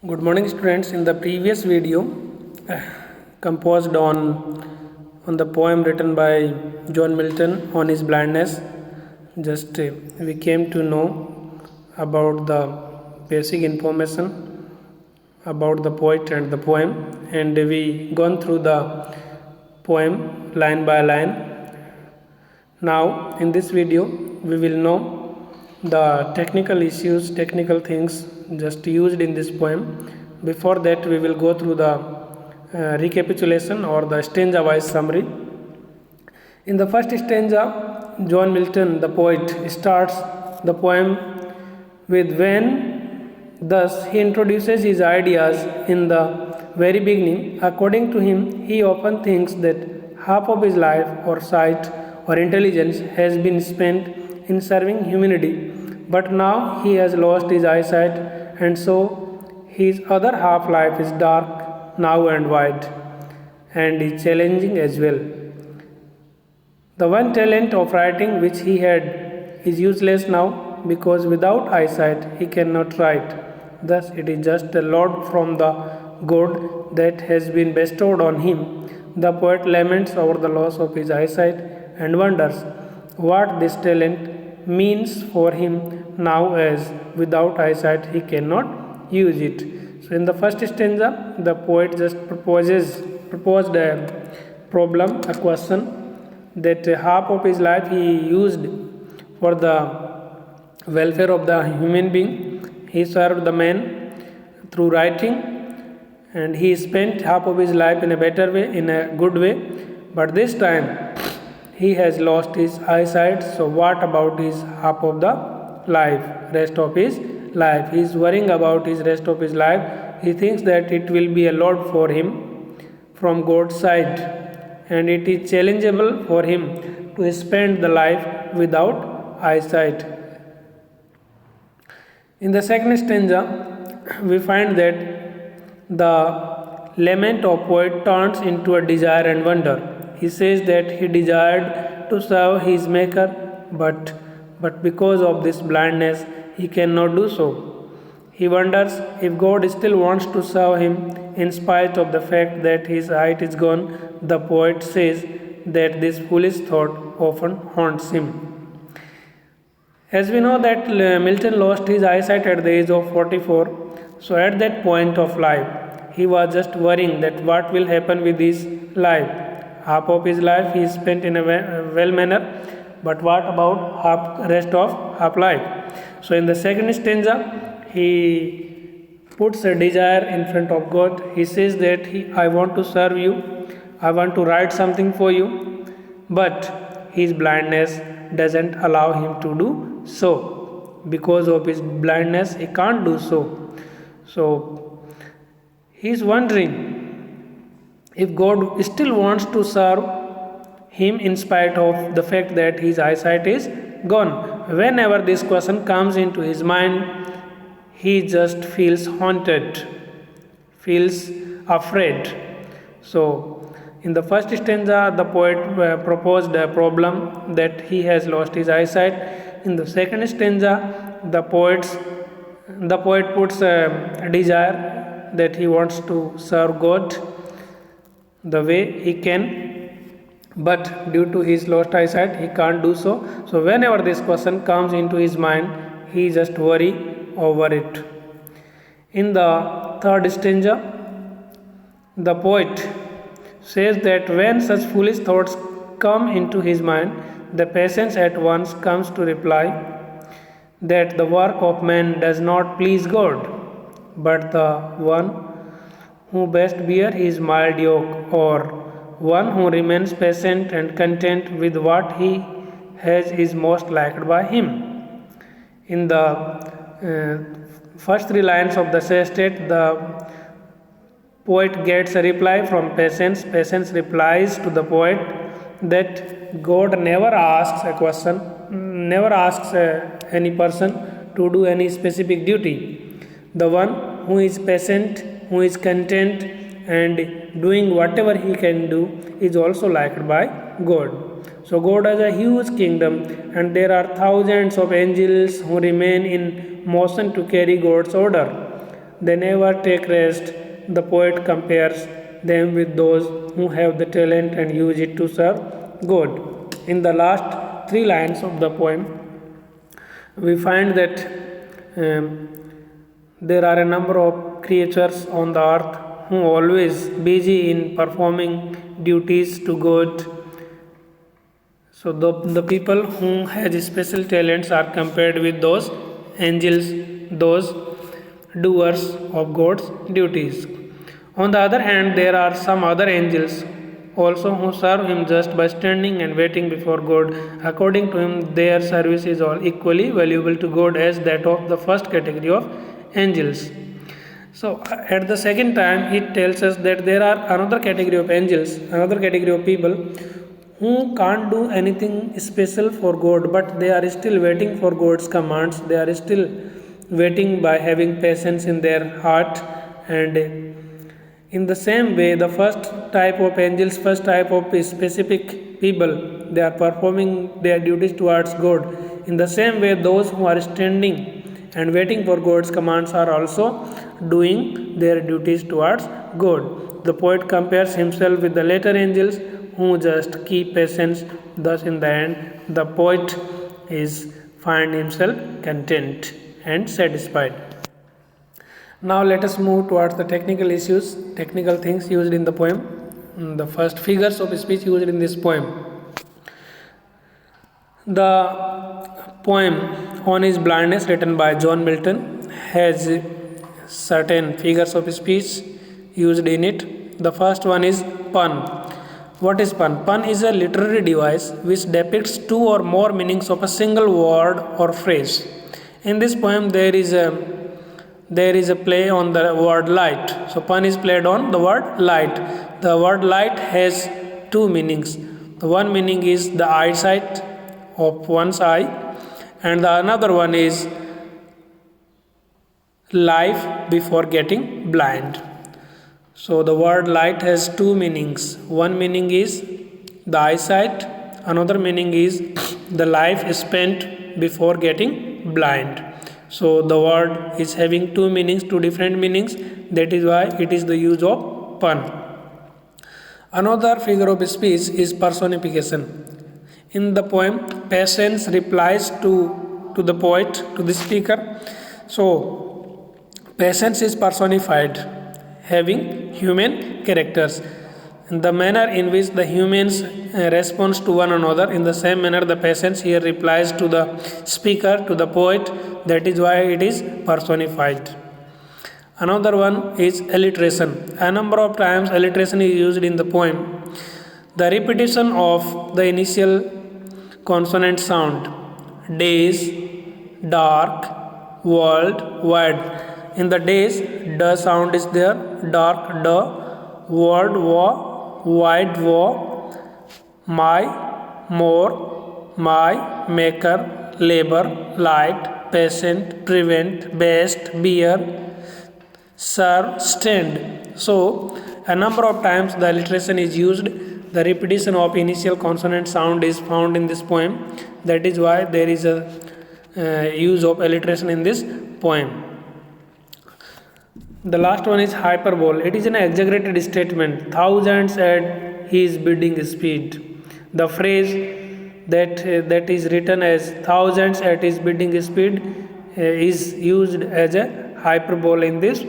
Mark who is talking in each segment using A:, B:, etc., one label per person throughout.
A: Good morning, students. In the previous video, uh, composed on the poem written by John Milton on his blindness, we came to know about the basic information about the poet and the poem, and we gone through the poem line by line. Now, in this video, we will know the technical issues, technical things just used in this poem. Before that, we will go through the recapitulation or the stanza wise summary. In the first stanza, John Milton, the poet, starts the poem with when. Thus, he introduces his ideas in the very beginning. According to him, he often thinks that half of his life or sight or intelligence has been spent in serving humanity, but now he has lost his eyesight, and so his other half life is dark now and wide, and is challenging as well. The one talent of writing which he had is useless now, because without eyesight he cannot write. Thus, it is just a load from the God that has been bestowed on him. The poet laments over the loss of his eyesight and wonders what this talent means for him now, as without eyesight he cannot use it. So, in the first stanza, the poet just proposed a problem, a question, that half of his life he used for the welfare of the human being. He served the man through writing, and he spent half of his life in a better way, in a good way. But this time he has lost his eyesight. So what about his half of the life, rest of his life? He is worrying about his rest of his life. He thinks that it will be a load for him from God's side, and it is challengeable for him to spend the life without eyesight. In the second stanza, we find that the lament of poet turns into a desire and wonder. He says that he desired to serve his maker, but because of this blindness, he cannot do so. He wonders if God still wants to serve him in spite of the fact that his sight is gone. The poet says that this foolish thought often haunts him. As we know that Milton lost his eyesight at the age of 44, so at that point of life, he was just worrying that what will happen with his life. Half of his life he spent in a well manner, but what about rest of half life? So in the second stanza, he puts a desire in front of God. He says that I want to serve you, I want to write something for you, but his blindness doesn't allow him to do so. Because of his blindness, he can't do so. So he is wondering if God still wants to serve him in spite of the fact that his eyesight is gone. Whenever this question comes into his mind, he just feels haunted, feels afraid. So in the first stanza, the poet proposed a problem that he has lost his eyesight. In the second stanza, the poet puts a desire that he wants to serve God the way he can, but due to his lost eyesight, he can't do so. So whenever this question comes into his mind, he just worry over it. In the third stanza, the poet says that when such foolish thoughts come into his mind, the peasant at once comes to reply that the work of man does not please God, but the one who best bear his mild yoke, or one who remains patient and content with what he has is most liked by him. In the first three lines of the sestet, the poet gets a reply from peasants. Peasants replies to the poet that God never asks a question, never asks any person to do any specific duty. The one who is patient, who is content and doing whatever he can do is also liked by God. So God has a huge kingdom, and there are thousands of angels who remain in motion to carry God's order. they never take rest. The poet compares them with those who have the talent and use it to serve God. In the last three lines of the poem, we find that there are a number of creatures on the earth who are always busy in performing duties to God. So the people who has special talents are compared with those angels, those doers of God's duties. On the other hand, there are some other angels also who serve him just by standing and waiting before God. According to him, their service is all equally valuable to God as that of the first category of angels. So at the second time, it tells us that there are another category of angels, another category of people who can't do anything special for God, but they are still waiting for God's commands. They are still waiting by having patience in their heart. And in the same way, the first type of angels, first type of specific people, they are performing their duties towards God. In the same way, those who are standing and waiting for God's commands are also doing their duties towards God. The poet compares himself with the later angels who just keep patience. Thus, in the end, the poet is find himself content and satisfied. Now, let us move towards the technical issues, technical things used in the poem. The first figures of speech used in this poem. The poem on his blindness, written by John Milton, has certain figures of speech used in it. The first one is pun. What is pun? Pun is a literary device which depicts two or more meanings of a single word or phrase. In this poem, there is a play on the word light. So pun is played on the word light. The word light has two meanings. The one meaning is the eyesight of one's eye, and the another one is life before getting blind. So the word light has two meanings. One meaning is the eyesight, another meaning is the life spent before getting blind. So the word is having two meanings, two different meanings. That is why it is the use of pun. Another figure of speech is personification. In the poem, patience replies to the poet, to the speaker. So patience is personified, having human characters. In the manner in which the humans respond to one another, in the same manner the patience here replies to the speaker, to the poet. That is why it is personified. Another one is alliteration. A number of times alliteration is used in the poem. The repetition of the initial consonant sound, days, dark, world, wide. In the days, the sound is there, dark, the, world, war, wide, war, my, more, my, maker, labor, light, patient, prevent, best, beer, serve, stand. So, a number of times the alliteration is used. The repetition of initial consonant sound is found in this poem. That is why there is a use of alliteration in this poem. The last one is hyperbole. It is an exaggerated statement, thousands at his bidding speed. The phrase that is written as thousands at his bidding speed is used as a hyperbole in this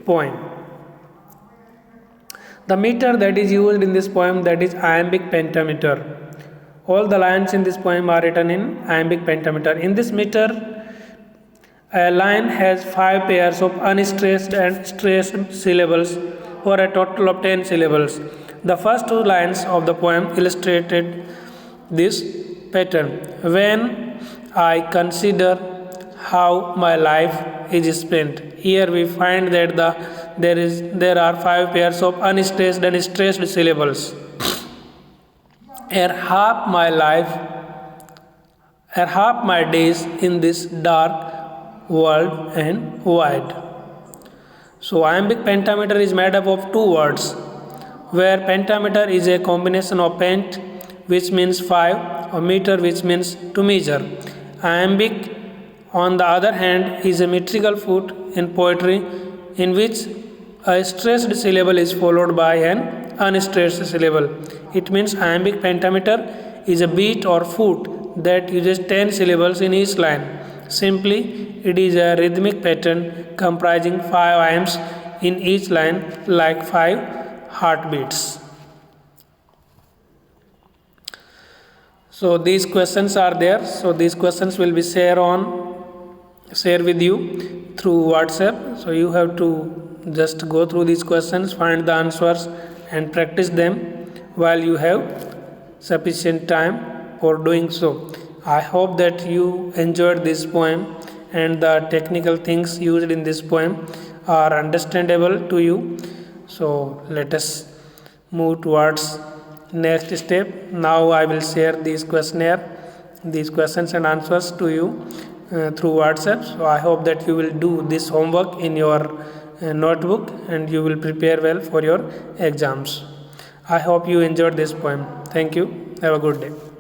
A: poem. The meter that is used in this poem, that is iambic pentameter. All the lines in this poem are written in iambic pentameter. In this meter, a line has 5 pairs of unstressed and stressed syllables, or a total of 10 syllables. The first 2 lines of the poem illustrated this pattern. When I consider how my life is spent. Here we find that there are 5 pairs of unstressed and stressed syllables. Half my days in this dark world and wide. So iambic pentameter is made up of 2 words, where pentameter is a combination of pent, which means 5, or meter, which means to measure. Iambic, on the other hand, is a metrical foot in poetry. in which a stressed syllable is followed by an unstressed syllable. It means iambic pentameter is a beat or foot that uses 10 syllables in each line. Simply, it is a rhythmic pattern comprising 5 iambs in each line, like 5 heartbeats. So these questions are there. So these questions will be share with you through WhatsApp. So you have to just go through these questions, find the answers and practice them while you have sufficient time for doing so. I hope that you enjoyed this poem and the technical things used in this poem are understandable to you. So let us move towards next step. Now I will share these questions and answers to you through WhatsApp. So I hope that you will do this homework in your notebook and you will prepare well for your exams. I hope you enjoyed this poem. Thank you. Have a good day.